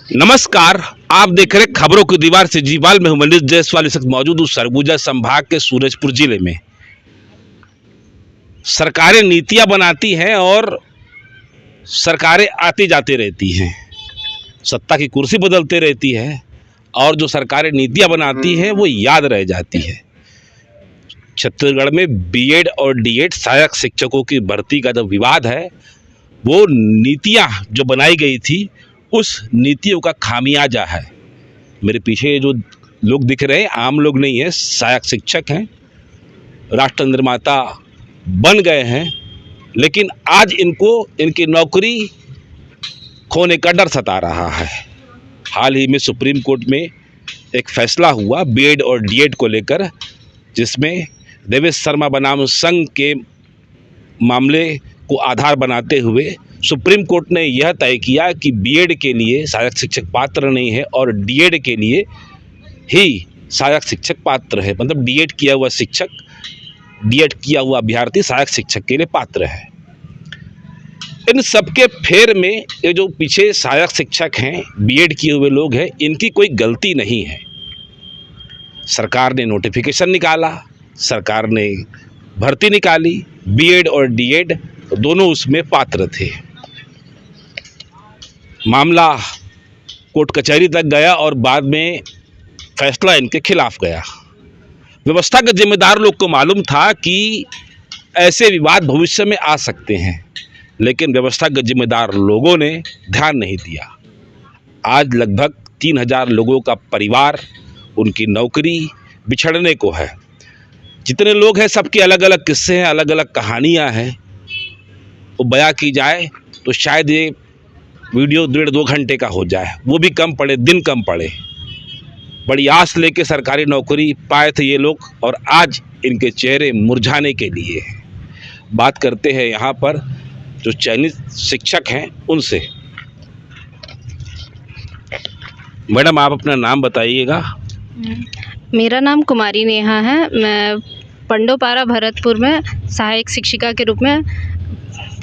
नमस्कार। आप देख रहे खबरों की दीवार से जीवाल में हूं मनीष जायसवाल। इस वक्त मौजूद हूं सरगुजा संभाग के सूरजपुर जिले में। सरकारें नीतियां बनाती हैं और सरकारें आती जाती रहती हैं, सत्ता की कुर्सी बदलते रहती है और जो सरकारें नीतियां बनाती हैं वो याद रह जाती है। छत्तीसगढ़ में बीएड और डीएड सहायक शिक्षकों की भर्ती का जो विवाद है, वो नीतियां जो बनाई गई थी उस नीतियों का खामियाजा है। मेरे पीछे जो लोग दिख रहे हैं आम लोग नहीं है, सहायक शिक्षक हैं, राष्ट्र निर्माता बन गए हैं, लेकिन आज इनको इनकी नौकरी खोने का डर सता रहा है। हाल ही में सुप्रीम कोर्ट में एक फैसला हुआ बीएड और डीएड को लेकर, जिसमें देवेश शर्मा बनाम संघ के मामले को आधार बनाते हुए सुप्रीम कोर्ट ने यह तय किया कि बीएड के लिए सहायक शिक्षक पात्र नहीं है और डीएड के लिए ही सहायक शिक्षक पात्र है। मतलब डीएड किया हुआ शिक्षक, डीएड किया हुआ अभ्यर्थी सहायक शिक्षक के लिए पात्र है। इन सबके फेर में ये जो पीछे सहायक शिक्षक हैं, बीएड किए हुए लोग हैं, इनकी कोई गलती नहीं है। सरकार ने नोटिफिकेशन निकाला, सरकार ने भर्ती निकाली, बीएड और डीएड दोनों उसमें पात्र थे। मामला कोर्ट कचहरी तक गया और बाद में फैसला इनके खिलाफ गया। व्यवस्था के जिम्मेदार लोग को मालूम था कि ऐसे विवाद भविष्य में आ सकते हैं, लेकिन व्यवस्था के जिम्मेदार लोगों ने ध्यान नहीं दिया। आज लगभग 3000 लोगों का परिवार, उनकी नौकरी बिछड़ने को है। जितने लोग हैं सबके अलग अलग किस्से हैं, अलग अलग कहानियां हैं। वो बयां की जाए तो शायद ये वीडियो 1.5-2 घंटे का हो जाए, वो भी कम पड़े, दिन कम पड़े। बड़ी आस लेके सरकारी नौकरी पाए थे ये लोग और आज इनके चेहरे मुरझाने के लिए। बात करते हैं यहाँ पर जो चयनित शिक्षक हैं उनसे। मैडम, आप अपना नाम बताइएगा। मेरा नाम कुमारी नेहा है। मैं पंडोपारा भरतपुर में सहायक शिक्षिका के रूप में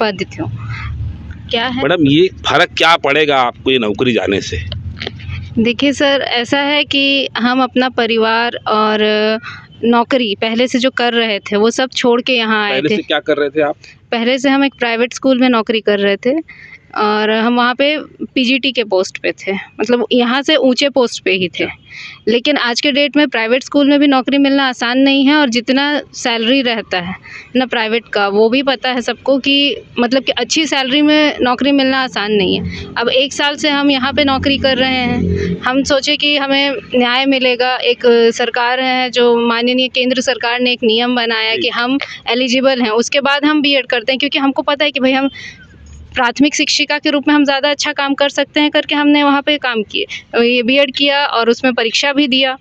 पदस्थ हूँ। क्या है मैडम, ये फर्क क्या पड़ेगा आपको ये नौकरी जाने से? देखिए सर, ऐसा है कि हम अपना परिवार और नौकरी पहले से जो कर रहे थे वो सब छोड़ के यहाँ आए थे। पहले से क्या कर रहे थे आप? पहले से हम एक प्राइवेट स्कूल में नौकरी कर रहे थे और हम वहाँ पे पीजीटी के पोस्ट पे थे, मतलब यहाँ से ऊंचे पोस्ट पे ही थे। लेकिन आज के डेट में प्राइवेट स्कूल में भी नौकरी मिलना आसान नहीं है और जितना सैलरी रहता है ना प्राइवेट का, वो भी पता है सबको कि मतलब कि अच्छी सैलरी में नौकरी मिलना आसान नहीं है। अब 1 साल से हम यहाँ पे नौकरी कर रहे हैं, हम सोचे कि हमें न्याय मिलेगा। एक सरकार है जो माननीय केंद्र सरकार ने एक नियम बनाया कि हम एलिजिबल हैं, उसके बाद हम बीएड करते हैं, क्योंकि हमको पता है कि भाई हम प्राथमिक शिक्षिका के रूप में हम ज़्यादा अच्छा काम कर सकते हैं करके हमने वहाँ पे काम किए, ये बीएड किया और उसमें परीक्षा भी दिया।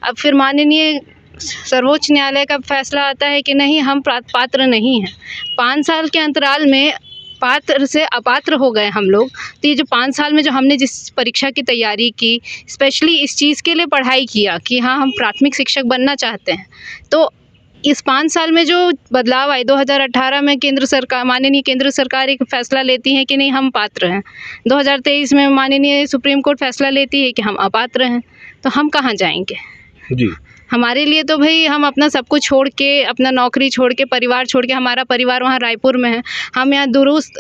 अब फिर माननीय सर्वोच्च न्यायालय का फैसला आता है कि नहीं, हम पात्र नहीं हैं। 5 साल के अंतराल में पात्र से अपात्र हो गए हम लोग। तो ये जो 5 साल में जो हमने जिस परीक्षा की तैयारी की, स्पेशली इस चीज़ के लिए पढ़ाई किया कि हाँ हम प्राथमिक शिक्षक बनना चाहते हैं, तो इस 5 साल में जो बदलाव आए, 2018 में केंद्र सरकार, माननीय केंद्र सरकार एक फैसला लेती है कि नहीं हम पात्र हैं। 2023 में माननीय सुप्रीम कोर्ट फैसला लेती है कि हम अपात्र हैं। तो हम कहाँ जाएंगे जी। हमारे लिए तो भाई हम अपना सब कुछ छोड़ के, अपना नौकरी छोड़ के, परिवार छोड़ के, हमारा परिवार वहाँ रायपुर में है, हम यहाँ दुरुस्त,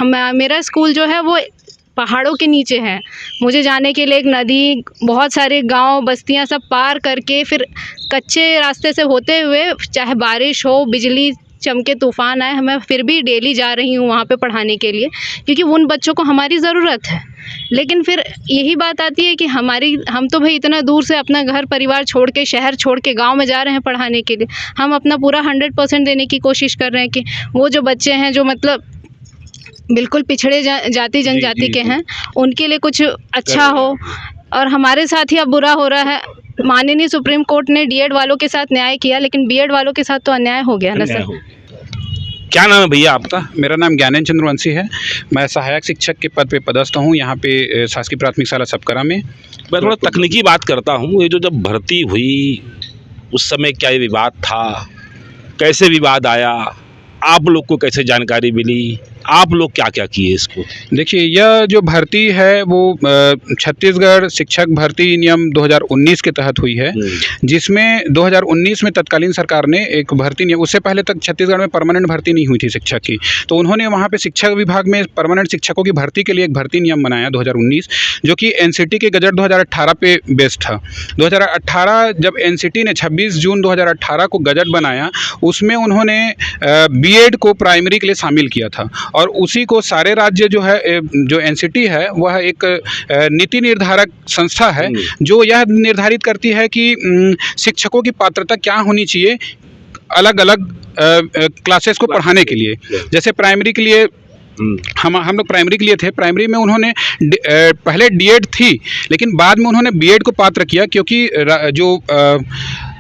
मेरा स्कूल जो है वो पहाड़ों के नीचे है। मुझे जाने के लिए एक नदी, बहुत सारे गांव बस्तियां सब पार करके फिर कच्चे रास्ते से होते हुए, चाहे बारिश हो, बिजली चमके, तूफान आए, मैं फिर भी डेली जा रही हूँ वहाँ पे पढ़ाने के लिए, क्योंकि उन बच्चों को हमारी ज़रूरत है। लेकिन फिर यही बात आती है कि हम तो भाई इतना दूर से अपना घर परिवार छोड़ के, शहर छोड़ के गांव में जा रहे हैं पढ़ाने के लिए। हम अपना पूरा 100% देने की कोशिश कर रहे हैं कि वो जो बच्चे हैं जो मतलब बिल्कुल पिछड़े जाति जनजाति के हैं, उनके लिए कुछ अच्छा हो। और हमारे साथ ही अब बुरा हो रहा है। माननीय सुप्रीम कोर्ट ने डीएड वालों के साथ न्याय किया, लेकिन बीएड वालों के साथ तो अन्याय हो गया ना सर। क्या नाम है भैया आपका? मेरा नाम ज्ञानेंद्र चंद्रवंशी है। मैं सहायक शिक्षक के पद पे पदस्थ हूँ यहाँ पे शासकीय प्राथमिक शाला सबकरा में। मैं थोड़ा तकनीकी बात करता हूँ। ये जो जब भर्ती हुई उस समय क्या ये विवाद था, कैसे विवाद आया, आप लोग को कैसे जानकारी मिली, आप लोग क्या क्या किए इसको? देखिए, यह जो भर्ती है वो छत्तीसगढ़ शिक्षक भर्ती नियम 2019 के तहत हुई है, जिसमें 2019 में तत्कालीन सरकार ने एक भर्ती नियम, उससे पहले तक छत्तीसगढ़ में परमानेंट भर्ती नहीं हुई थी शिक्षक की, तो उन्होंने वहाँ पे शिक्षा विभाग में परमानेंट शिक्षकों की भर्ती के लिए एक भर्ती नियम बनाया 2019, जो कि एनसीटी के गजट 2018 पे बेस्ड था। 2018 जब एनसीटी ने 26 जून 2018 को गजट बनाया, उसमें उन्होंने बीएड को प्राइमरी के लिए शामिल किया था, और उसी को सारे राज्य जो है, जो एनसीटी है वह एक नीति निर्धारक संस्था है जो यह निर्धारित करती है कि शिक्षकों की पात्रता क्या होनी चाहिए अलग अलग क्लासेस को पढ़ाने के लिए। जैसे प्राइमरी के लिए हम लोग प्राइमरी के लिए थे, प्राइमरी में उन्होंने पहले डीएड थी, लेकिन बाद में उन्होंने बीएड को पात्र किया, क्योंकि जो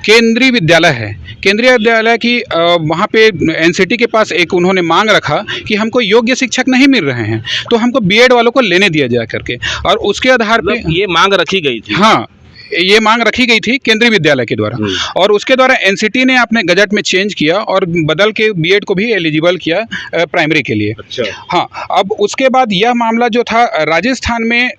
केंद्रीय विद्यालय है, केंद्रीय विद्यालय की वहाँ पे एनसीटी के पास एक उन्होंने मांग रखा कि हमको योग्य शिक्षक नहीं मिल रहे हैं, तो हमको बीएड वालों को लेने दिया जाए करके, और उसके आधार पे ये मांग रखी गई थी। हाँ, ये मांग रखी गई थी केंद्रीय विद्यालय के द्वारा, और उसके द्वारा एनसीटी ने अपने गजट में चेंज किया और बदल के बीएड को भी एलिजिबल किया प्राइमरी के लिए। अच्छा। हाँ, अब उसके बाद यह मामला जो था राजस्थान में,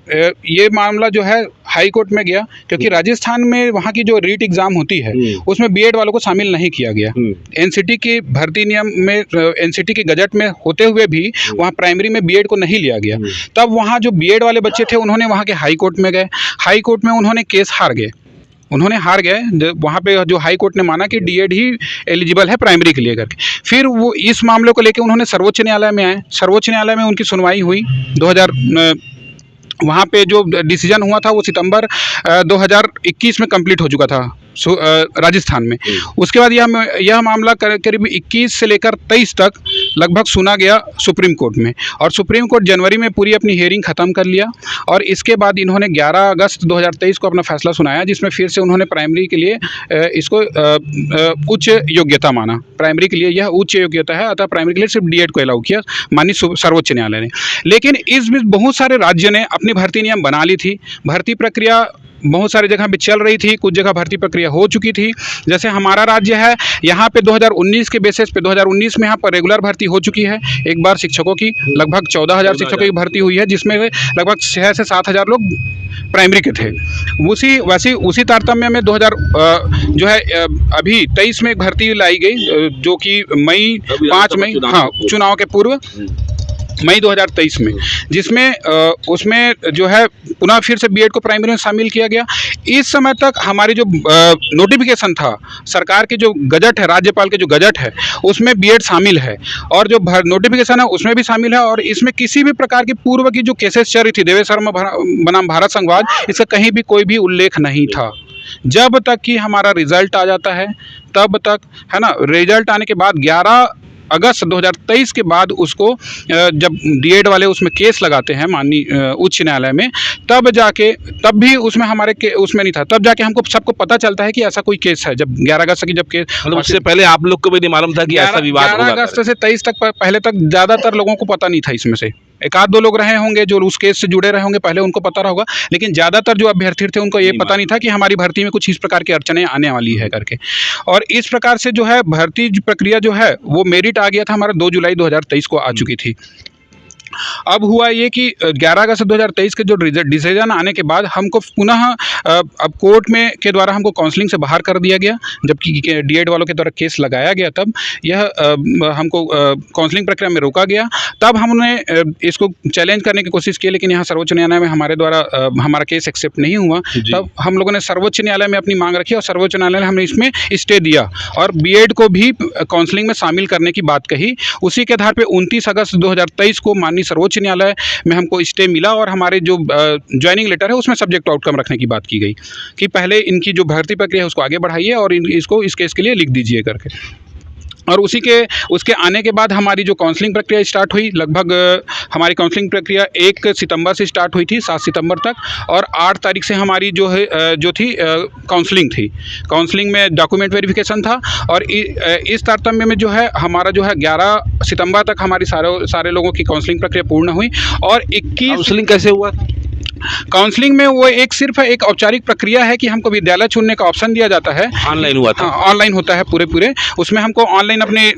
ये मामला जो है हाई कोर्ट में गया, क्योंकि राजस्थान में वहाँ की जो रीट एग्ज़ाम होती है उसमें बीएड वालों को शामिल नहीं किया गया। एनसीटी की भर्ती नियम में, एनसीटी के गजट में होते हुए भी वहाँ प्राइमरी में बीएड को नहीं लिया गया। तब वहाँ जो बीएड वाले बच्चे थे उन्होंने वहाँ के हाई कोर्ट में गए, हाई कोर्ट में उन्होंने केस हार गए, वहाँ पे जो हाई कोर्ट ने माना कि डीएड ही एलिजिबल है प्राइमरी के लिए करके। फिर वो इस मामले को लेके उन्होंने सर्वोच्च न्यायालय में आए, सर्वोच्च न्यायालय में उनकी सुनवाई हुई। वहाँ पे जो डिसीजन हुआ था वो सितंबर 2021 में कंप्लीट हो चुका था राजस्थान में। उसके बाद यह मामला करीब 21 से लेकर 23 तक लगभग सुना गया सुप्रीम कोर्ट में, और सुप्रीम कोर्ट जनवरी में पूरी अपनी हियरिंग ख़त्म कर लिया, और इसके बाद इन्होंने 11 अगस्त 2023 को अपना फैसला सुनाया, जिसमें फिर से उन्होंने प्राइमरी के लिए इसको उच्च योग्यता माना। प्राइमरी के लिए यह उच्च योग्यता है, अतः प्राइमरी के लिए सिर्फ डीएड को अलाउ किया माननीय सर्वोच्च न्यायालय ने। लेकिन इस बीच बहुत सारे राज्य ने अपनी भर्ती नियम बना ली थी, भर्ती प्रक्रिया बहुत सारी जगह पे चल रही थी, कुछ जगह भर्ती प्रक्रिया हो चुकी थी। जैसे हमारा राज्य है, यहाँ पे 2019 के बेसिस पे 2019 में यहाँ पर रेगुलर भर्ती हो चुकी है एक बार शिक्षकों की, लगभग 14,000 शिक्षकों की भर्ती हुई है, जिसमें लगभग 6 से 7,000 लोग प्राइमरी के थे। उसी तारतम्य में 2000 जो है अभी 23 में एक भर्ती लाई गई, जो कि 5 मई चुनाव के पूर्व मई 2023 में, जिसमें उसमें जो है पुनः फिर से बीएड को प्राइमरी में शामिल किया गया। इस समय तक हमारी जो नोटिफिकेशन था, सरकार के जो गजट है, राज्यपाल के जो गजट है, उसमें बीएड शामिल है, और जो नोटिफिकेशन है उसमें भी शामिल है, और इसमें किसी भी प्रकार की पूर्व की जो केसेस चल रही थी, देवेश शर्मा बनाम भारत संघवाद, इसका कहीं भी कोई भी उल्लेख नहीं था। जब तक कि हमारा रिजल्ट आ जाता है तब तक, है ना, रिजल्ट आने के बाद 11 अगस्त 2023 के बाद उसको जब डीएड वाले उसमें केस लगाते हैं माननीय उच्च न्यायालय में, तब भी उसमें उसमें नहीं था, तब जाके हमको सबको पता चलता है कि ऐसा कोई केस है। जब 11 अगस्त की जब केस, मतलब उससे पहले आप लोग को भी नहीं मालूम था कि ऐसा विवाद होगा? 11 अगस्त से 23 तक पहले तक ज़्यादातर लोगों को पता नहीं था। इसमें से एक आध दो लोग रहे होंगे जो उस केस से जुड़े रहे होंगे, पहले उनको पता होगा, लेकिन ज़्यादातर जो अभ्यर्थी थे उनको ये पता नहीं था कि हमारी भर्ती में कुछ इस प्रकार की अड़चनें आने वाली है करके। और इस प्रकार से जो है भर्ती प्रक्रिया जो है वो मेरिट आ गया था हमारा 2 जुलाई 2023 को आ चुकी थी। अब हुआ ये कि 11 अगस्त 2023 के जो डिसीजन आने के बाद हमको पुनः अब कोर्ट में के द्वारा हमको काउंसलिंग से बाहर कर दिया गया, जबकि डीएड वालों के द्वारा केस लगाया गया। तब यह हमको काउंसलिंग प्रक्रिया में रोका गया। तब हमने इसको चैलेंज करने की कोशिश की, लेकिन यहाँ सर्वोच्च न्यायालय में हमारे द्वारा हमारा केस एक्सेप्ट नहीं हुआ। तब हम लोगों ने सर्वोच्च न्यायालय में अपनी मांग रखी, और सर्वोच्च न्यायालय ने हमें इसमें स्टे दिया और बीएड को भी काउंसलिंग में शामिल करने की बात कही। उसी के आधार पर 29 अगस्त 2023 को माननीय सर्वोच्च न्यायालय में हमको स्टे मिला, और हमारे जो ज्वाइनिंग लेटर है उसमें सब्जेक्ट आउटकम रखने की बात की गई कि पहले इनकी जो भर्ती प्रक्रिया है उसको आगे बढ़ाइए और इसको इस केस के लिए लिख दीजिए करके। और उसके आने के बाद हमारी जो काउंसलिंग प्रक्रिया स्टार्ट हुई, लगभग हमारी काउंसलिंग प्रक्रिया 1 सितंबर से स्टार्ट हुई थी 7 सितंबर तक, और 8 तारीख से हमारी जो थी काउंसलिंग थी। काउंसलिंग में डॉक्यूमेंट वेरिफिकेशन था, और इस तारतम्य में जो है हमारा जो है 11 सितंबर तक हमारी सारे लोगों की काउंसलिंग प्रक्रिया पूर्ण हुई। और 21 काउंसलिंग कैसे हुआ? काउंसलिंग में वो सिर्फ एक औपचारिक प्रक्रिया है कि हमको विद्यालय चुनने का ऑप्शन दिया जाता है। ऑनलाइन हुआ था? हाँ, ऑनलाइन होता है पूरे उसमें हमको ऑनलाइन अपने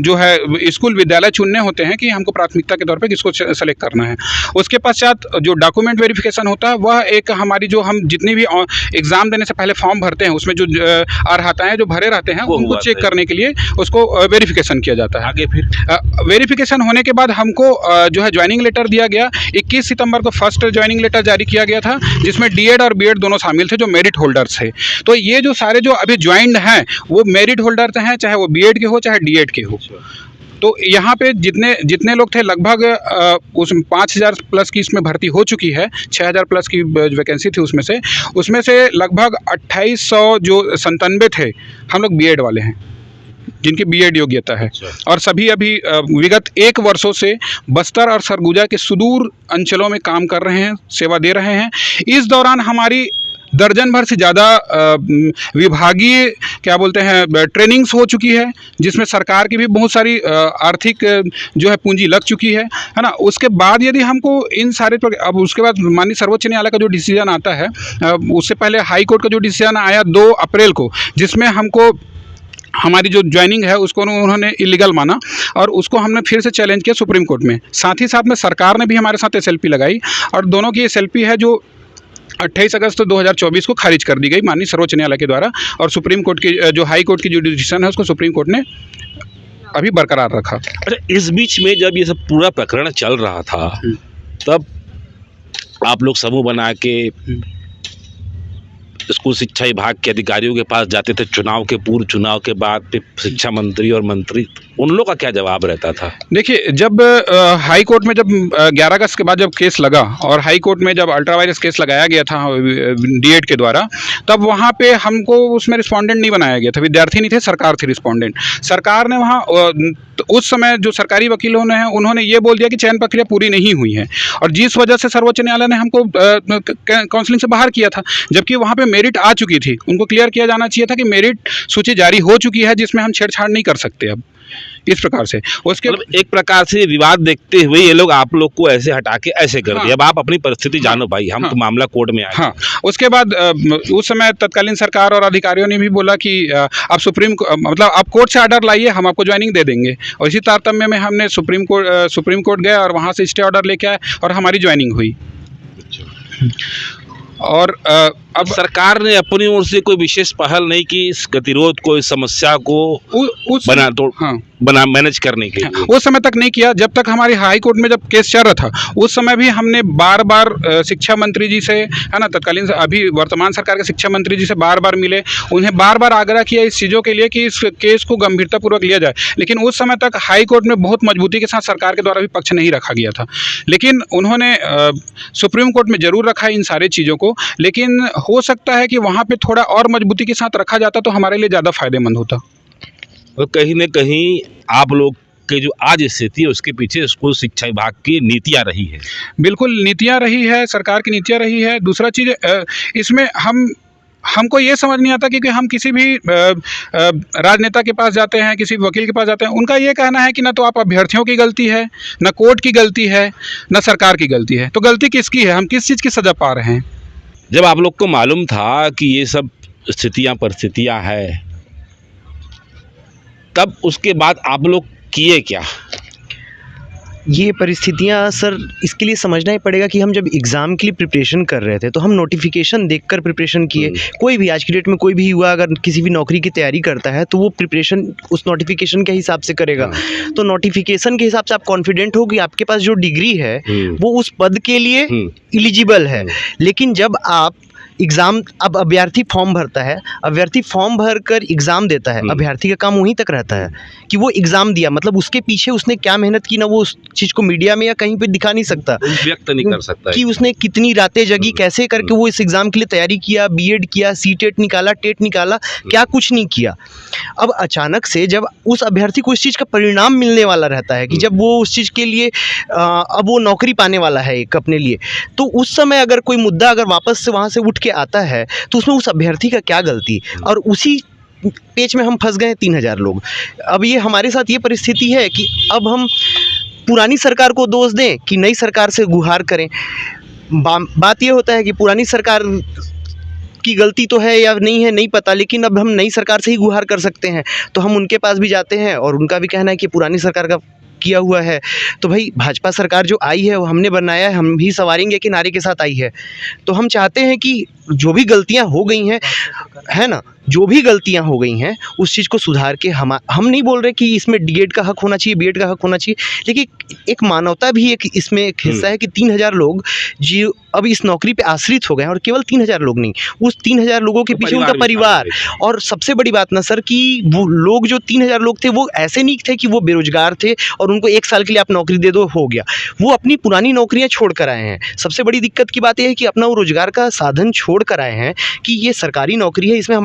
जो है स्कूल विद्यालय चुनने होते हैं कि हमको प्राथमिकता के तौर पे किसको सेलेक्ट करना है। उसके पश्चात जो डॉक्यूमेंट वेरिफिकेशन होता है वह एक हमारी जो हम जितनी भी एग्ज़ाम देने से पहले फॉर्म भरते हैं उसमें जो अर्हताएँ जो भरे रहते हैं उनको चेक करने के लिए उसको वेरिफिकेशन किया जाता है। आगे फिर वेरिफिकेशन होने के बाद हमको जो है ज्वाइनिंग लेटर दिया गया। 21 सितंबर को फर्स्ट ज्वाइनिंग लेटर जारी किया गया था जिसमें डीएड और बीएड दोनों शामिल थे जो मेरिट होल्डर्स थे। तो ये जो सारे जो अभी ज्वाइंड हैं वो मेरिट होल्डर्स हैं, चाहे वो बीएड के हो चाहे डीएड के हो। तो यहाँ पे जितने लोग थे लगभग उसमें 5000 प्लस की इसमें भर्ती हो चुकी है। 6000 प्लस की वैकेंसी थी उसमें से लगभग 2800 जो 97 थे हम लोग बीएड वाले हैं जिनकी बीएड योग्यता है। और सभी अभी विगत 1 वर्षों से बस्तर और सरगुजा के सुदूर अंचलों में काम कर रहे हैं, सेवा दे रहे हैं। इस दौरान हमारी दर्जन भर से ज़्यादा विभागीय क्या बोलते हैं ट्रेनिंग्स हो चुकी है जिसमें सरकार की भी बहुत सारी आर्थिक जो है पूंजी लग चुकी है ना। उसके बाद यदि हमको इन सारे अब उसके बाद माननीय सर्वोच्च न्यायालय का जो डिसीजन आता है उससे पहले हाई कोर्ट का जो डिसीजन आया 2 अप्रैल को जिसमें हमको हमारी जो ज्वाइनिंग है उसको उन्होंने इलीगल माना और उसको हमने फिर से चैलेंज किया सुप्रीम कोर्ट में। साथ ही साथ में सरकार ने भी हमारे साथ एसएलपी लगाई और दोनों की एसएलपी है जो 28 अगस्त 2024 को खारिज कर दी गई माननीय सर्वोच्च न्यायालय के द्वारा। और सुप्रीम कोर्ट की जो हाई कोर्ट की जो डिसीजन है उसको सुप्रीम कोर्ट ने अभी बरकरार रखा। अच्छा, इस बीच में जब ये सब पूरा प्रकरण चल रहा था तब आप लोग समूह बना के स्कूल शिक्षा विभाग के अधिकारियों के पास जाते थे चुनाव के पूर्व, चुनाव के बाद फिर शिक्षा मंत्री और मंत्री, उन लोगों का क्या जवाब रहता था? देखिए, जब हाई कोर्ट में जब 11 अगस्त के बाद जब केस लगा और हाई कोर्ट में जब अल्ट्रा वायरस केस लगाया गया था डीएड के द्वारा, तब वहाँ पे हमको उसमें रिस्पोंडेंट नहीं बनाया गया था। विद्यार्थी नहीं थे, सरकार थी रिस्पोंडेंट। सरकार ने वहाँ उस समय जो सरकारी वकीलों ने उन्होंने ये बोल दिया कि चयन प्रक्रिया पूरी नहीं हुई है और जिस वजह से सर्वोच्च न्यायालय ने हमको काउंसलिंग से बाहर किया था, जबकि वहाँ पे मेरिट आ चुकी थी। उनको क्लियर किया जाना चाहिए था कि मेरिट सूची जारी हो चुकी है जिसमें हम छेड़छाड़ नहीं कर सकते अब इस प्रकार से। उसके मतलब एक प्रकार से विवाद देखते हुए ये लोग आप लोग को ऐसे हटा के ऐसे कर दिया। अब आप अपनी परिस्थिति जानो भाई, हम तो मामला कोर्ट में आए। हाँ, उसके बाद उस समय तत्कालीन सरकार और अधिकारियों ने भी बोला कि आप मतलब आप कोर्ट से ऑर्डर लाइए, हम आपको ज्वाइनिंग दे देंगे। और इसी तारतम्य में हमने सुप्रीम कोर्ट गए और वहाँ से स्टे ऑर्डर लेके आए और हमारी ज्वाइनिंग हुई। और अब सरकार ने अपनी ओर से कोई विशेष पहल नहीं की इस गतिरोध को, इस समस्या को मैनेज करने के लिए? उस समय तक नहीं किया जब तक हमारी हाई कोर्ट में जब केस चल रहा था। उस समय भी हमने बार बार शिक्षा मंत्री जी से, है ना, तत्कालीन अभी वर्तमान सरकार के शिक्षा मंत्री जी से बार बार मिले, उन्हें बार बार आग्रह किया इस चीज़ों के लिए कि इस केस को गंभीरतापूर्वक लिया जाए। लेकिन उस समय तक हाई कोर्ट में बहुत मजबूती के साथ सरकार के द्वारा भी पक्ष नहीं रखा गया था। लेकिन उन्होंने सुप्रीम कोर्ट में ज़रूर रखा इन सारी चीज़ों को, लेकिन हो सकता है कि वहाँ पे थोड़ा और मजबूती के साथ रखा जाता तो हमारे लिए ज़्यादा फायदेमंद होता। और कहीं न कहीं आप लोग के जो आज स्थिति है उसके पीछे स्कूल शिक्षा विभाग की नीतियाँ रही है। बिल्कुल नीतियाँ रही है, सरकार की नीतियाँ रही है। दूसरा चीज़ इसमें हमको ये समझ नहीं आता कि हम किसी भी राजनेता के पास जाते हैं, किसी वकील के पास जाते हैं, उनका ये कहना है कि ना तो आप अभ्यर्थियों की गलती है, ना कोर्ट की गलती है, ना सरकार की गलती है। तो गलती किसकी है? हम किस चीज़ की सज़ा पा रहे हैं? जब आप लोग को मालूम था कि ये सब परिस्थितियाँ है, तब उसके बाद आप लोग किए क्या? ये परिस्थितियाँ सर इसके लिए समझना ही पड़ेगा कि हम जब एग्ज़ाम के लिए प्रिपरेशन कर रहे थे तो हम नोटिफिकेशन देखकर प्रिपरेशन किए। कोई भी आज की डेट में कोई भी युवा अगर किसी भी नौकरी की तैयारी करता है तो वो प्रिपरेशन उस नोटिफिकेशन के हिसाब से करेगा। तो नोटिफिकेशन के हिसाब से आप कॉन्फिडेंट हो कि आपके पास जो डिग्री है वो उस पद के लिए एलिजिबल है। लेकिन जब आप एग्ज़ाम, अब अभ्यर्थी फॉर्म भरता है, अभ्यर्थी फॉर्म भर कर एग्ज़ाम देता है, अभ्यर्थी का काम वहीं तक रहता है कि वो एग्ज़ाम दिया, मतलब उसके पीछे उसने क्या मेहनत की ना वो उस चीज़ को मीडिया में या कहीं पे दिखा नहीं सकता, व्यक्त नहीं कर सकता कि उसने कितनी रातें जगी, कैसे करके वो इस एग्ज़ाम के लिए तैयारी किया, बीएड किया, सीटेट निकाला, टेट निकाला, क्या कुछ नहीं किया। अब अचानक से जब उस अभ्यर्थी को इस चीज़ का परिणाम मिलने वाला रहता है कि जब वो उस चीज़ के लिए अब वो नौकरी पाने वाला है एक अपने लिए, तो उस समय अगर कोई मुद्दा अगर वापस से वहाँ से उठ के आता है तो उसमें उस अभ्यर्थी का क्या गलती? और उसी पेच में हम फंस गए 3000 लोग। अब ये हमारे साथ ये परिस्थिति है कि अब हम पुरानी सरकार को दोष दें कि नई सरकार से गुहार करें। बात ये होता है कि पुरानी सरकार की गलती तो है या नहीं है नहीं पता, लेकिन अब हम नई सरकार से ही गुहार कर सकते हैं। तो हम उनके पास भी जाते हैं और उनका भी कहना है कि पुरानी सरकार का किया हुआ है। तो भाई भाजपा सरकार जो आई है वो हमने बनाया है, हम भी संवारेंगे कि नारे के साथ आई है। तो हम चाहते हैं कि जो भी गलतियां हो गई हैं, है ना, जो भी गलतियां हो गई हैं उस चीज़ को सुधार के हम नहीं बोल रहे कि इसमें डीएड का हक होना चाहिए, बीएड का हक होना चाहिए, लेकिन एक मानवता भी एक इसमें एक हिस्सा है कि 3000 लोग जो अब इस नौकरी पे आश्रित हो गए हैं, और केवल 3000 लोग नहीं, उस 3000 लोगों के पीछे उनका परिवार। और सबसे बड़ी बात ना सर कि वो लोग जो 3000 लोग थे वो ऐसे नहीं थे कि वो बेरोजगार थे और उनको 1 साल के लिए आप नौकरी दे दो हो गया, वो अपनी पुरानी नौकरियां छोड़ कर आए हैं। सबसे बड़ी दिक्कत की बात यह है कि अपना वो रोजगार का साधन छोड़ कर आए हैं कि ये सरकारी नौकरी है, इसमें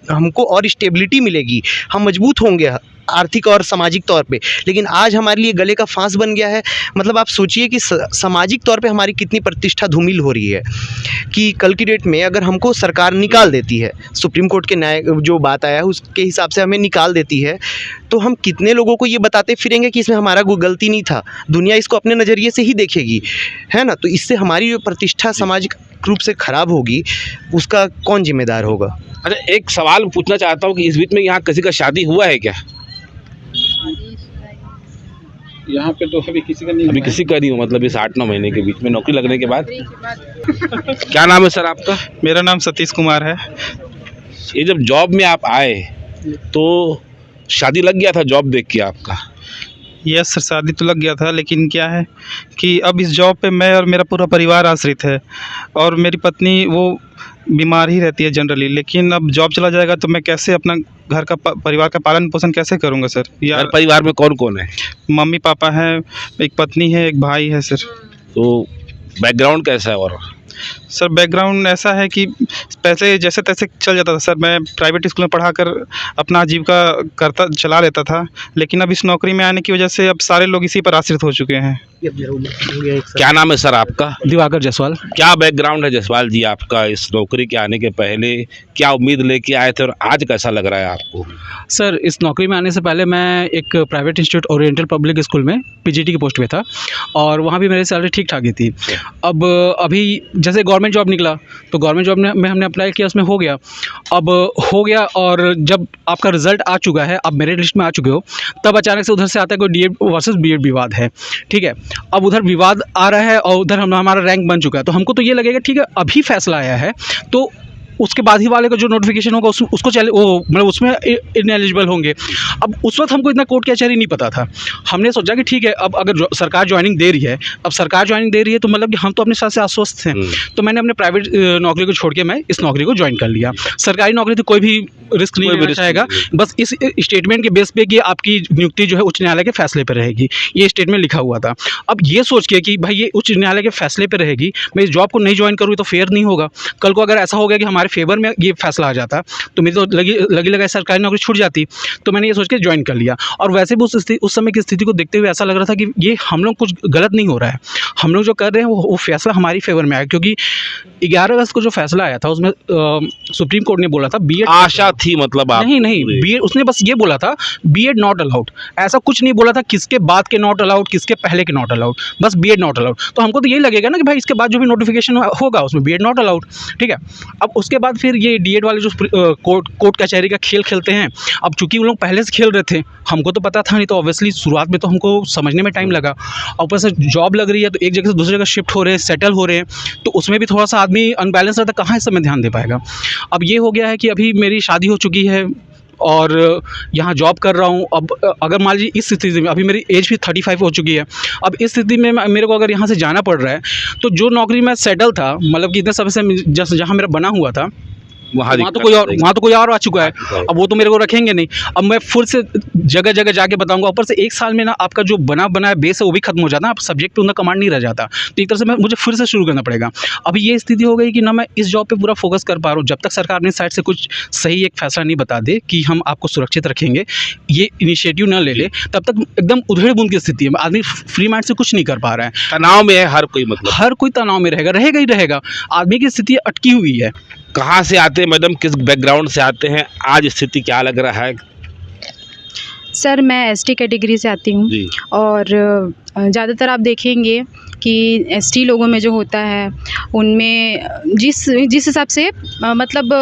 हमको और स्टेबिलिटी मिलेगी, हम मजबूत होंगे आर्थिक और सामाजिक तौर पे। लेकिन आज हमारे लिए गले का फांस बन गया है। मतलब आप सोचिए कि सामाजिक तौर पे हमारी कितनी प्रतिष्ठा धूमिल हो रही है कि कल की डेट में अगर हमको सरकार निकाल देती है, सुप्रीम कोर्ट के न्याय जो बात आया है उसके हिसाब से हमें निकाल देती है, तो हम कितने लोगों को ये बताते फिरेंगे कि इसमें हमारा कोई गलती नहीं था। दुनिया इसको अपने नज़रिए से ही देखेगी, है ना। तो इससे हमारी जो प्रतिष्ठा सामाजिक रूप से खराब होगी, उसका कौन जिम्मेदार होगा। अच्छा, एक सवाल पूछना चाहता हूँ कि इस बीच में यहाँ किसी का शादी हुआ है क्या? यहाँ पे तो अभी किसी का नहीं, अभी किसी का नहीं हुआ, मतलब इस 8-9 महीने के बीच में नौकरी लगने के बाद। क्या नाम है सर आपका? मेरा नाम सतीश कुमार है। ये जब जॉब में आप आए तो शादी लग गया था जॉब देख के आपका? यस सर, शादी तो लग गया था, लेकिन क्या है कि अब इस जॉब पे मैं और मेरा पूरा परिवार आश्रित है, और मेरी पत्नी वो बीमार ही रहती है जनरली। लेकिन अब जॉब चला जाएगा तो मैं कैसे अपना घर का परिवार का पालन पोषण कैसे करूँगा सर? यार परिवार में कौन कौन है? मम्मी पापा हैं, एक पत्नी है, एक भाई है सर। तो बैकग्राउंड कैसा है? और सर बैकग्राउंड ऐसा है कि पैसे जैसे तैसे चल जाता था सर। मैं प्राइवेट स्कूल में पढ़ाकर अपना आजीविका चला लेता था, लेकिन अब इस नौकरी में आने की वजह से अब सारे लोग इसी पर आश्रित हो चुके हैं। क्या नाम है सर आपका? दिवाकर जायसवाल। क्या बैकग्राउंड है जायसवाल जी आपका? इस नौकरी के आने के पहले क्या उम्मीद लेके आए थे और आज कैसा लग रहा है आपको? सर इस नौकरी में आने से पहले मैं एक private institute oriental public school में पीजीटी की पोस्ट पे था, और वहाँ भी मेरी सैलरी ठीक ठाक ही थी। अब अभी जैसे गवर्नमेंट जॉब निकला तो गवर्नमेंट जॉब में हमने अप्लाई किया, उसमें हो गया। अब हो गया, और जब आपका रिजल्ट आ चुका है, आप मेरिट लिस्ट में आ चुके हो, तब अचानक से उधर से आता है कोई डीएड वर्सेस बीएड विवाद है, ठीक है। अब उधर विवाद आ रहा है और उधर हमारा रैंक बन चुका है, तो हमको तो ये लगेगा ठीक है अभी फैसला आया है, तो उसके बाद ही वाले का जो नोटिफिकेशन होगा उसको चले वो मतलब उसमें इनएलिजिबल होंगे। अब उस वक्त हमको इतना कोर्ट कचहरी नहीं पता था। हमने सोचा कि ठीक है अब अगर सरकार ज्वाइनिंग दे रही है, अब सरकार ज्वाइनिंग दे रही है तो मतलब कि हम तो अपने साथ से आश्वस्त हैं। तो मैंने अपने प्राइवेट नौकरी को छोड़ के मैं इस नौकरी को ज्वाइन कर लिया। सरकारी नौकरी तो कोई भी रिस्क नहीं लेना चाहेगा, बस इस स्टेटमेंट के बेस पे कि आपकी नियुक्ति जो है उच्च न्यायालय के फैसले पर रहेगी, ये स्टेटमेंट लिखा हुआ था। अब ये सोच के कि भाई ये उच्च न्यायालय के फैसले पर रहेगी, मैं इस जॉब को नहीं ज्वाइन करूँ तो फेयर नहीं होगा। कल को अगर ऐसा हो गया कि हमारे फेवर में ये फैसला आ जाता तो मेरी तो लगी लगाई सरकारी नौकरी छूट जाती। तो मैंने ये सोच के ज्वाइन कर लिया, और वैसे भी उस समय की स्थिति को देखते हुए ऐसा लग रहा था कि ये हम लोग कुछ गलत नहीं हो रहा है, हम लोग जो कर रहे हैं वो फैसला हमारी फेवर में आया। क्योंकि 11 अगस्त को जो फैसला आया था उसमें सुप्रीम कोर्ट ने बोला था बीएड आशा थी, मतलब आप नहीं बीएड, उसने बस ये बोला था बीएड नॉट अलाउड, ऐसा कुछ नहीं बोला था किसके बाद के नॉट अलाउड किसके पहले के नॉट अलाउड, बस बीएड नॉट अलाउड। तो हमको तो यही लगेगा ना कि भाई इसके बाद जो भी नोटिफिकेशन होगा उसमें बीएड नॉट अलाउड, ठीक है। अब उसके बाद फिर ये डीएड वाले जो कोर्ट कचहरी का खेल खेलते हैं, अब चूंकि वो लोग पहले से खेल रहे थे, हमको तो पता था नहीं, तो ऑब्वियसली शुरुआत में तो हमको समझने में टाइम लगा। और ऊपर से जॉब लग रही है तो एक जगह से दूसरी जगह शिफ्ट हो रहे हैं, सेटल हो रहे हैं, तो उसमें भी थोड़ा सा आदमी अनबैलेंस रहता, कहाँ इस समय ध्यान दे पाएगा। अब ये हो गया है कि अभी मेरी शादी हो चुकी है और यहाँ जॉब कर रहा हूँ। अब अगर मान लीजिए इस स्थिति में अभी मेरी एज भी 35 हो चुकी है, अब इस स्थिति में मेरे को अगर यहाँ से जाना पड़ रहा है तो जो नौकरी मैं सेटल था, मतलब कि इतने समय से जहाँ मेरा बना हुआ था वहाँ तो कोई और आ चुका है, अब वो तो मेरे को रखेंगे नहीं। अब मैं फिर से जगह जगह जाके बताऊंगा, ऊपर से 1 साल में ना आपका जो बनाया बेस है वो भी खत्म हो जाता है, आप सब्जेक्ट पे उनका कमांड नहीं रह जाता, तो एक तरह से मुझे फिर से शुरू करना पड़ेगा। अभी ये स्थिति हो गई कि ना मैं इस जॉब पे पूरा फोकस कर पा रहा हूँ, जब तक सरकार अपनी साइड से कुछ सही एक फैसला नहीं बता दे कि हम आपको सुरक्षित रखेंगे, ये इनिशिएटिव ना ले ले, तब तक एकदम उधेड़ बुन की स्थिति है। आदमी फ्री माइंड से कुछ नहीं कर पा रहा है, तनाव में है हर कोई, मतलब हर कोई तनाव में रहेगा ही रहेगा। आदमी की स्थिति अटकी हुई है। कहाँ से आते हैं मैडम, किस बैकग्राउंड से आते हैं, आज स्थिति क्या लग रहा है? सर मैं एसटी कैटेगरी से आती हूँ, और ज़्यादातर आप देखेंगे कि एसटी लोगों में जो होता है उनमें जिस हिसाब से मतलब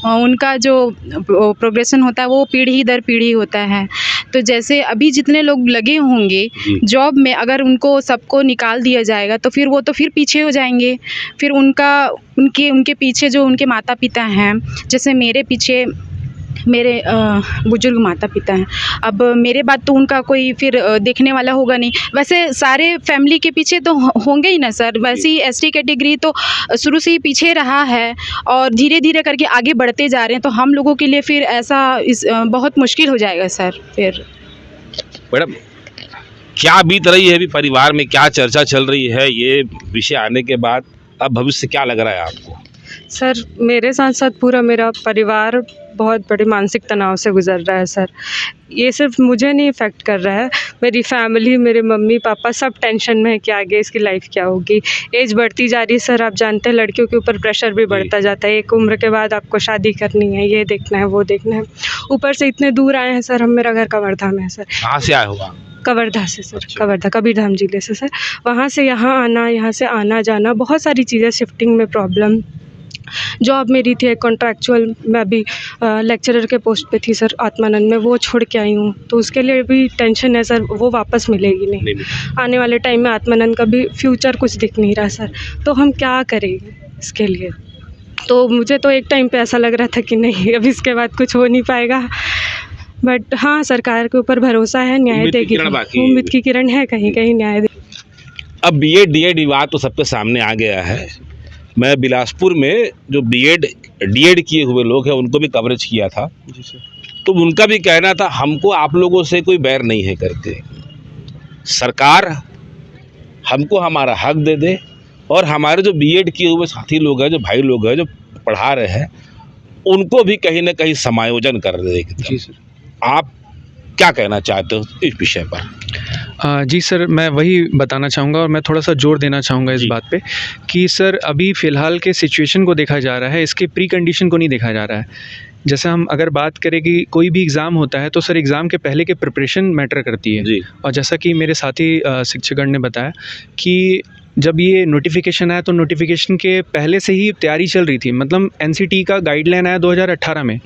उनका जो प्रोग्रेशन होता है वो पीढ़ी दर पीढ़ी होता है। तो जैसे अभी जितने लोग लगे होंगे जॉब में, अगर उनको सबको निकाल दिया जाएगा तो फिर वो तो फिर पीछे हो जाएंगे। फिर उनके पीछे जो उनके माता पिता हैं, जैसे मेरे पीछे मेरे बुजुर्ग माता पिता हैं, अब मेरे बाद तो उनका कोई फिर देखने वाला होगा नहीं। वैसे सारे फैमिली के पीछे तो होंगे ही ना सर। वैसे ही एसटी कैटेगरी तो शुरू से ही पीछे रहा है और धीरे धीरे करके आगे बढ़ते जा रहे हैं। तो हम लोगों के लिए फिर ऐसा बहुत मुश्किल हो जाएगा सर। फिर मैडम क्या बीत रही है अभी परिवार में, क्या चर्चा चल रही है ये विषय आने के बाद? अब भविष्य क्या लग रहा है आपको? सर मेरे साथ साथ पूरा मेरा परिवार बहुत बड़े मानसिक तनाव से गुज़र रहा है सर। ये सिर्फ मुझे नहीं इफ़ेक्ट कर रहा है, मेरी फैमिली, मेरे मम्मी पापा सब टेंशन में है कि आगे इसकी लाइफ क्या होगी। एज बढ़ती जा रही है सर, आप जानते हैं लड़कियों के ऊपर प्रेशर भी बढ़ता जाता है। एक उम्र के बाद आपको शादी करनी है, ये देखना है, वो देखना है। ऊपर से इतने दूर आए हैं सर हम, मेरा घर कवर्धा में है सर। कहाँ से आए हो? कवर्धा से सर। कवर्धा कबीरधाम जिले से सर। वहाँ से यहाँ आना, यहाँ से आना जाना, बहुत सारी चीज़ें, शिफ्टिंग में प्रॉब्लम। जॉब मेरी थी कॉन्ट्रैक्चुअल, मैं अभी लेक्चरर के पोस्ट पे थी सर आत्मानंद में, वो छोड़ के आई हूँ। तो उसके लिए भी टेंशन है सर, वो वापस मिलेगी नहीं। आने वाले टाइम में आत्मानंद का भी फ्यूचर कुछ दिख नहीं रहा सर। तो हम क्या करेंगे इसके लिए? तो मुझे तो एक टाइम पे ऐसा लग रहा था कि नहीं अब इसके बाद कुछ हो नहीं पाएगा, बट हाँ सरकार के ऊपर भरोसा है, न्याय देगी। उम्मीद की किरण है, कहीं कहीं न्याय देगी। अब बीएड डीएड विवाद तो सबके सामने आ गया है। मैं बिलासपुर में जो बीएड डीएड किए हुए लोग हैं उनको भी कवरेज किया था जी सर। तो उनका भी कहना था हमको आप लोगों से कोई बैर नहीं है करके, सरकार हमको हमारा हक दे दे और हमारे जो बीएड किए हुए साथी लोग हैं, जो भाई लोग हैं, जो पढ़ा रहे हैं, उनको भी कहीं ना कहीं समायोजन कर दे जी सर। आप क्या कहना चाहते हो इस विषय पर? जी सर, मैं वही बताना चाहूँगा और मैं थोड़ा सा जोर देना चाहूँगा इस बात पे कि सर अभी फ़िलहाल के सिचुएशन को देखा जा रहा है, इसके प्री कंडीशन को नहीं देखा जा रहा है। जैसे हम अगर बात करें कि कोई भी एग्ज़ाम होता है तो सर एग्ज़ाम के पहले के प्रिपरेशन मैटर करती है जी। और जैसा कि मेरे साथी शिक्षकगण ने बताया कि जब ये नोटिफिकेशन आया तो नोटिफिकेशन के पहले से ही तैयारी चल रही थी। मतलब एनसीटी का गाइडलाइन आया 2018 में,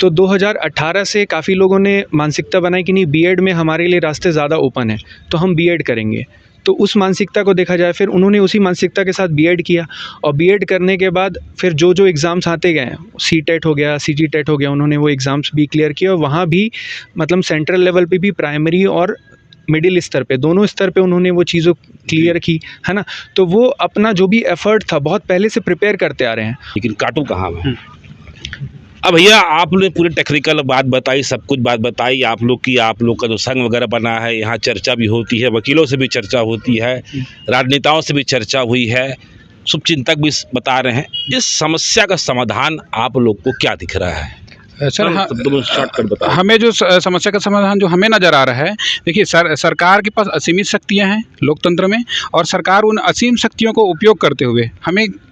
तो 2018 से काफ़ी लोगों ने मानसिकता बनाई कि नहीं बीएड में हमारे लिए रास्ते ज़्यादा ओपन है तो हम बीएड करेंगे। तो उस मानसिकता को देखा जाए, फिर उन्होंने उसी मानसिकता के साथ बीएड किया और बीएड करने के बाद फिर जो जो एग्ज़ाम्स आते गए, सीटेट हो गया, सीजीटेट हो गया, उन्होंने वो एग्ज़ाम्स भी क्लियर किए और वहाँ भी मतलब सेंट्रल लेवल पे भी, प्राइमरी और मिडिल स्तर पे, दोनों स्तर पे उन्होंने वो चीज़ों क्लियर की, है ना। तो वो अपना जो भी एफर्ट था बहुत पहले से प्रिपेयर करते आ रहे हैं। लेकिन काटू कहाँ में? अब भैया आपने पूरी टेक्निकल बात बताई, सब कुछ बात बताई आप लोग की, आप लोग का जो संघ वगैरह बना है, यहाँ चर्चा भी होती है, वकीलों से भी चर्चा होती है, राजनेताओं से भी चर्चा हुई है, शुभचिंतक भी बता रहे हैं। इस समस्या का समाधान आप लोग को क्या दिख रहा है? सर हमें जो समस्या का समाधान जो हमें नज़र आ रहा है, देखिए सरकार के पास असीमित शक्तियां हैं लोकतंत्र में, और सरकार उन असीम शक्तियों को उपयोग करते हुए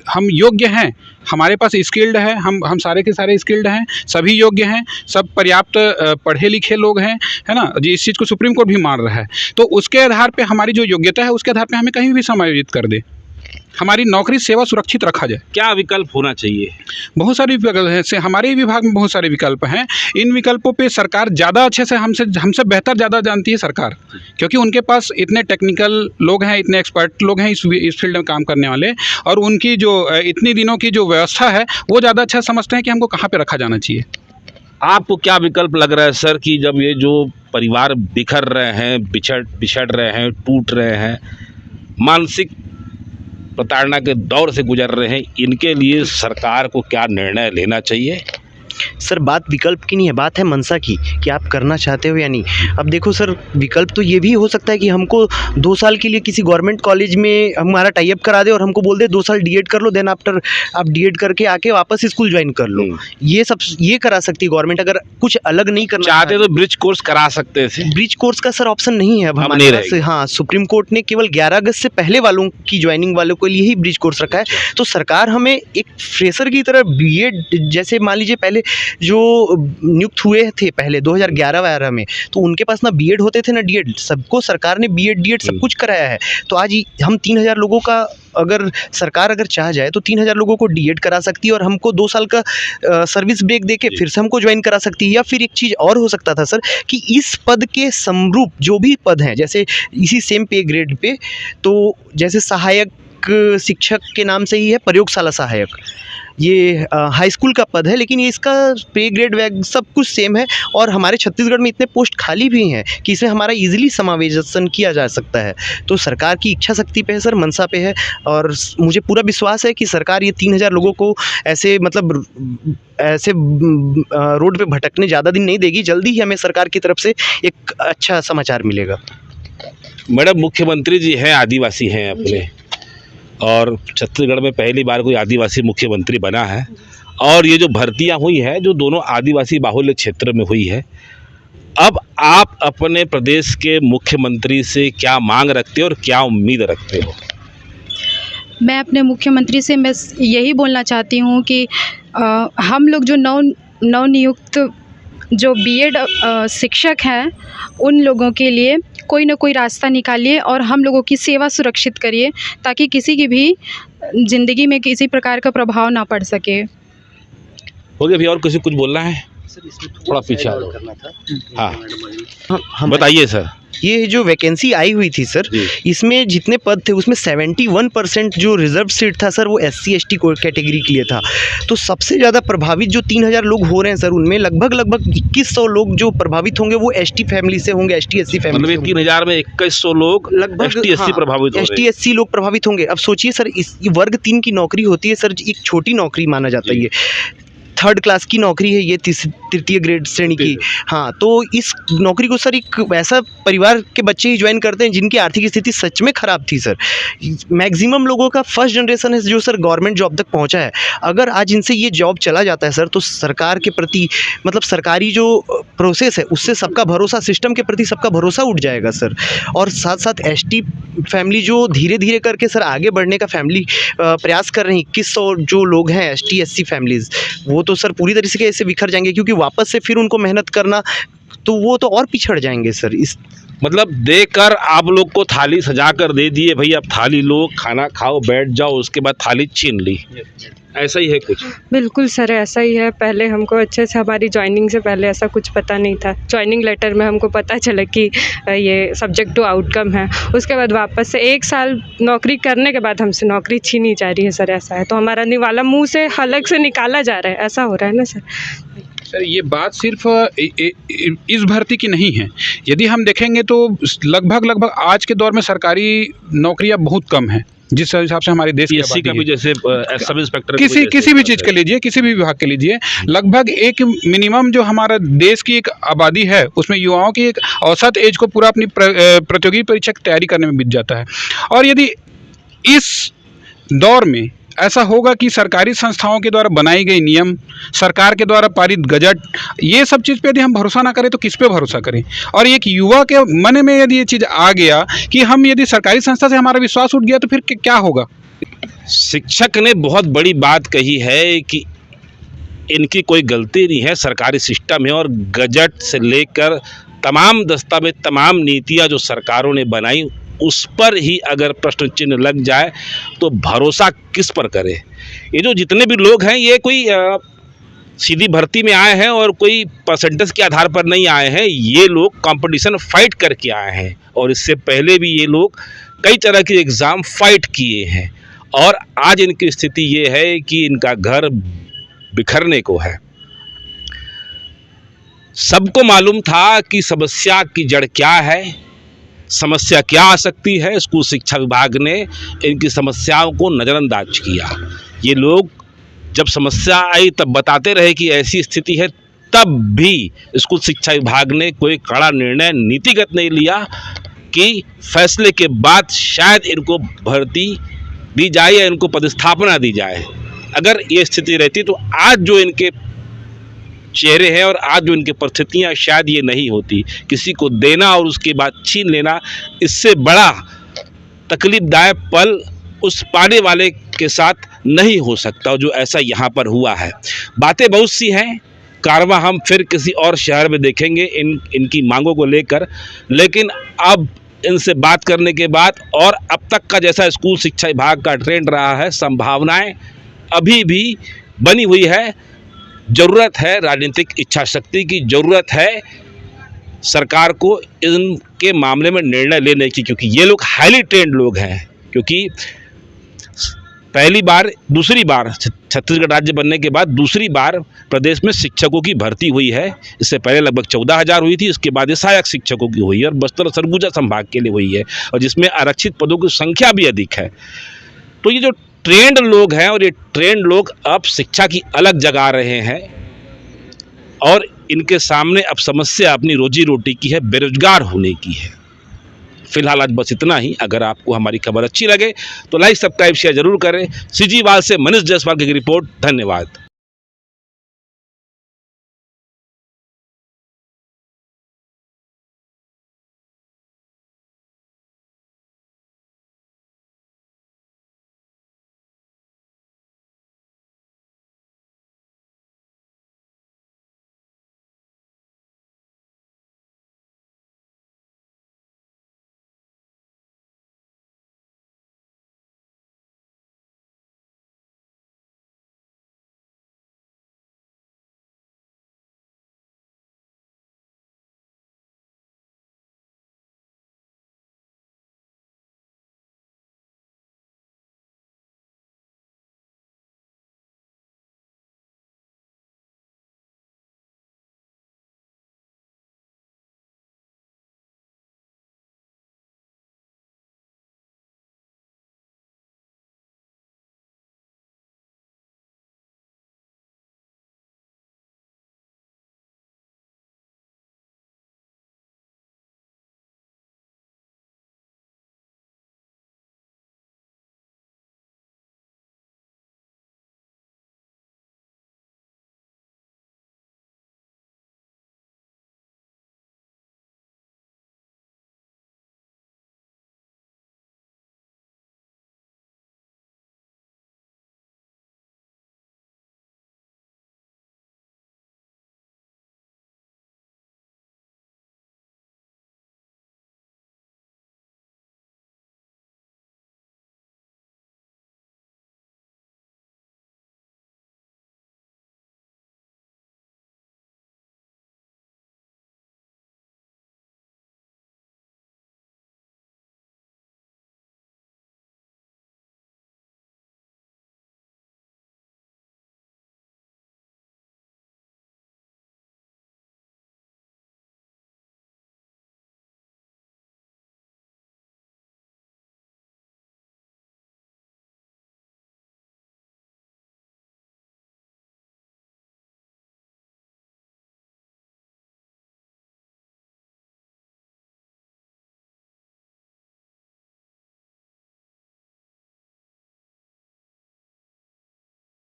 हम योग्य हैं, हमारे पास स्किल्ड है, हम सारे के सारे स्किल्ड हैं, सभी योग्य हैं, सब पर्याप्त पढ़े लिखे लोग हैं, है ना जी। इस चीज़ को सुप्रीम कोर्ट भी मान रहा है। तो उसके आधार पे हमारी जो योग्यता है उसके आधार पे हमें कहीं भी समायोजित कर दे, हमारी नौकरी सेवा सुरक्षित रखा जाए। क्या विकल्प होना चाहिए? बहुत सारे विकल्प हैं, हमारे विभाग में बहुत सारे विकल्प हैं। इन विकल्पों पे सरकार ज़्यादा अच्छे से हमसे बेहतर ज़्यादा जानती है सरकार, क्योंकि उनके पास इतने टेक्निकल लोग हैं, इतने एक्सपर्ट लोग हैं इस फील्ड में काम करने वाले, और उनकी जो इतनी दिनों की जो व्यवस्था है वो ज़्यादा अच्छा समझते हैं कि हमको कहाँ पर रखा जाना चाहिए। आपको क्या विकल्प लग रहा है सर कि जब ये जो परिवार बिखर रहे हैं, बिछड़ रहे हैं, टूट रहे हैं, मानसिक प्रताड़ना के दौर से गुजर रहे हैं, इनके लिए सरकार को क्या निर्णय लेना चाहिए? सर बात विकल्प की नहीं है, बात है मनसा की कि आप करना चाहते हो या नहीं। अब देखो सर, विकल्प तो ये भी हो सकता है कि हमको 2 साल के लिए किसी गवर्नमेंट कॉलेज में हमारा टाई अप करा दे और हमको बोल दे 2 साल डीएड कर लो, देन आफ्टर आप डीएड करके आके वापस स्कूल ज्वाइन कर लो। ये करा सकती है गवर्नमेंट, अगर कुछ अलग नहीं करना चाहते तो ब्रिज कोर्स करा सकते थे। ब्रिज कोर्स का सर ऑप्शन नहीं है अब हमारे पास। हाँ, सुप्रीम कोर्ट ने केवल 11 अगस्त से पहले वालों की ज्वाइनिंग वालों के लिए ही ब्रिज कोर्स रखा है। तो सरकार हमें एक फ्रेशर की तरह बीएड, जैसे मान लीजिए पहले जो नियुक्त हुए थे पहले 2011-12 में, तो उनके पास ना बीएड होते थे ना डीएड, सबको सरकार ने बीएड डीएड सब कुछ कराया है। तो आज हम 3000 लोगों का अगर सरकार अगर चाह जाए तो 3000 लोगों को डीएड करा सकती है और हमको 2 साल का सर्विस ब्रेक देके फिर से हमको ज्वाइन करा सकती है। या फिर एक चीज़ और हो सकता था सर कि इस पद के समरूप जो भी पद हैं, जैसे इसी सेम पे ग्रेड पे, तो जैसे सहायक शिक्षक के नाम से ही है प्रयोगशाला सहायक, ये हाई स्कूल का पद है, लेकिन ये इसका पे ग्रेड वैग सब कुछ सेम है। और हमारे छत्तीसगढ़ में इतने पोस्ट खाली भी हैं कि इसमें हमारा इजीली समावेशन किया जा सकता है। तो सरकार की इच्छा शक्ति पे है सर, मनसा पे है, और मुझे पूरा विश्वास है कि सरकार ये 3000 लोगों को ऐसे मतलब ऐसे रोड पे भटकने ज़्यादा दिन नहीं देगी। जल्दी ही हमें सरकार की तरफ से एक अच्छा समाचार मिलेगा। मैडम, मुख्यमंत्री जी हैं, आदिवासी हैं अपने, और छत्तीसगढ़ में पहली बार कोई आदिवासी मुख्यमंत्री बना है। और ये जो भर्तियां हुई है जो दोनों आदिवासी बाहुल्य क्षेत्र में हुई है, अब आप अपने प्रदेश के मुख्यमंत्री से क्या मांग रखते हो और क्या उम्मीद रखते हो? मैं अपने मुख्यमंत्री से मैं यही बोलना चाहती हूँ कि हम लोग जो नवनियुक्त जो बीएड शिक्षक हैं, उन लोगों के लिए कोई ना कोई रास्ता निकालिए और हम लोगों की सेवा सुरक्षित करिए, ताकि किसी की भी ज़िंदगी में किसी प्रकार का प्रभाव ना पड़ सके। हो गया, अभी और किसी कुछ बोलना है? सर इसमें थोड़ा पीछे आ जाओ। करना था। हाँ, हम बताइए सर। ये जो वैकेंसी आई हुई थी सर, इसमें जितने पद थे उसमें 71% जो रिजर्व सीट था सर वो SC ST कैटेगरी के लिए था। तो सबसे ज़्यादा प्रभावित जो 3000 लोग हो रहे हैं सर, उनमें लगभग 2100 लोग जो प्रभावित होंगे वो ST फैमिली से होंगे, ST SC फैमिली। मतलब 3000 में 2100 लोग लगभग ST SC प्रभावित हो रहे हैं। ST SC लोग प्रभावित होंगे। अब सोचिए सर, इस वर्ग 3 की नौकरी होती है सर, एक छोटी नौकरी माना जाता है, ये 3rd क्लास की नौकरी है, ये तृतीय ग्रेड श्रेणी की। हाँ, तो इस नौकरी को सर एक ऐसा परिवार के बच्चे ही ज्वाइन करते हैं जिनकी आर्थिक स्थिति सच में ख़राब थी सर। मैक्सिमम लोगों का फर्स्ट जनरेशन है जो सर गवर्नमेंट जॉब तक पहुंचा है। अगर आज इनसे ये जॉब चला जाता है सर, तो सरकार के प्रति मतलब सरकारी जो प्रोसेस है उससे सबका भरोसा, सिस्टम के प्रति सबका भरोसा उठ जाएगा सर। और साथ साथ ST फैमिली जो धीरे धीरे करके सर आगे बढ़ने का फैमिली प्रयास कर रही हैं, 2100 जो लोग हैं ST SC फैमिलीज़, वो तो सर पूरी तरीके से ऐसे बिखर जाएंगे, क्योंकि वापस से फिर उनको मेहनत करना, तो वो तो और पिछड़ जाएंगे सर। इस मतलब देकर आप लोग को थाली सजा कर दे दिए, भाई अब थाली लो, खाना खाओ, बैठ जाओ, उसके बाद थाली छीन ली, ऐसा ही है कुछ? बिल्कुल सर, ऐसा ही है। पहले हमको अच्छे से, हमारी ज्वाइनिंग से पहले ऐसा कुछ पता नहीं था। ज्वाइनिंग लेटर में हमको पता चला कि ये सब्जेक्ट टू आउटकम है। उसके बाद वापस से 1 साल नौकरी करने के बाद हमसे नौकरी छीनी जा रही है सर। ऐसा है तो हमारा निवाला मुंह से हलक से निकाला जा रहा है, ऐसा हो रहा है ना सर। सर ये बात सिर्फ इस भर्ती की नहीं है। यदि हम देखेंगे तो लगभग आज के दौर में सरकारी नौकरियां बहुत कम हैं, जिस हिसाब से हमारे देश की PSC का भी, जैसे सब इंस्पेक्टर, किसी भी चीज़ के लीजिए, किसी भी विभाग के लीजिए, लगभग एक मिनिमम जो हमारा देश की एक आबादी है उसमें युवाओं की एक औसत एज को पूरा अपनी प्रतियोगी परीक्षा की तैयारी करने में बीत जाता है। और यदि इस दौर में ऐसा होगा कि सरकारी संस्थाओं के द्वारा बनाई गई नियम, सरकार के द्वारा पारित गजट, ये सब चीज़ पे यदि हम भरोसा ना करें तो किस पे भरोसा करें? और एक युवा के मन में यदि ये चीज़ आ गया कि हम यदि सरकारी संस्था से हमारा विश्वास उठ गया तो फिर क्या होगा? शिक्षक ने बहुत बड़ी बात कही है कि इनकी कोई गलती नहीं है, सरकारी सिस्टम है, और गजट से लेकर तमाम दस्तावेज, तमाम नीतियाँ जो सरकारों ने बनाई, उस पर ही अगर प्रश्न चिन्ह लग जाए तो भरोसा किस पर करे? ये जो जितने भी लोग हैं, ये कोई सीधी भर्ती में आए हैं और कोई परसेंटेज के आधार पर नहीं आए हैं। ये लोग कंपटीशन फाइट करके आए हैं, और इससे पहले भी ये लोग कई तरह के एग्ज़ाम फाइट किए हैं, और आज इनकी स्थिति ये है कि इनका घर बिखरने को है। सबको मालूम था कि समस्या की जड़ क्या है, समस्या क्या आ सकती है। स्कूल शिक्षा विभाग ने इनकी समस्याओं को नज़रअंदाज किया। ये लोग जब समस्या आई तब बताते रहे कि ऐसी स्थिति है, तब भी स्कूल शिक्षा विभाग ने कोई कड़ा निर्णय नीतिगत नहीं लिया कि फैसले के बाद शायद इनको भर्ती दी जाए या इनको पदस्थापना दी जाए। अगर ये स्थिति रहती तो आज जो इनके चेहरे हैं और आज जो इनकी परिस्थितियाँ, शायद ये नहीं होती। किसी को देना और उसके बाद छीन लेना, इससे बड़ा तकलीफदायक पल उस पाने वाले के साथ नहीं हो सकता, जो ऐसा यहाँ पर हुआ है। बातें बहुत सी हैं, कारवां हम फिर किसी और शहर में देखेंगे इनकी मांगों को लेकर। लेकिन अब इनसे बात करने के बाद और अब तक का जैसा स्कूल शिक्षा विभाग का ट्रेंड रहा है, संभावनाएं अभी भी बनी हुई है। ज़रूरत है राजनीतिक इच्छा शक्ति की, ज़रूरत है सरकार को इनके मामले में निर्णय लेने की, क्योंकि ये लोग हाईली ट्रेंड लोग हैं। क्योंकि दूसरी बार छत्तीसगढ़ राज्य बनने के बाद दूसरी बार प्रदेश में शिक्षकों की भर्ती हुई है। इससे पहले लगभग 14,000 हुई थी, इसके बाद ये सहायक शिक्षकों की हुई है और बस्तर और सरगुजा संभाग के लिए हुई है, और जिसमें आरक्षित पदों की संख्या भी अधिक है। तो ये जो ट्रेंड लोग हैं और ये ट्रेंड लोग अब शिक्षा की अलग जगा रहे हैं, और इनके सामने अब समस्या अपनी रोजी रोटी की है, बेरोजगार होने की है। फिलहाल आज बस इतना ही। अगर आपको हमारी खबर अच्छी लगे तो लाइक, सब्सक्राइब, शेयर जरूर करें। सीजीवाल से मनीष जायसवाल की रिपोर्ट। धन्यवाद।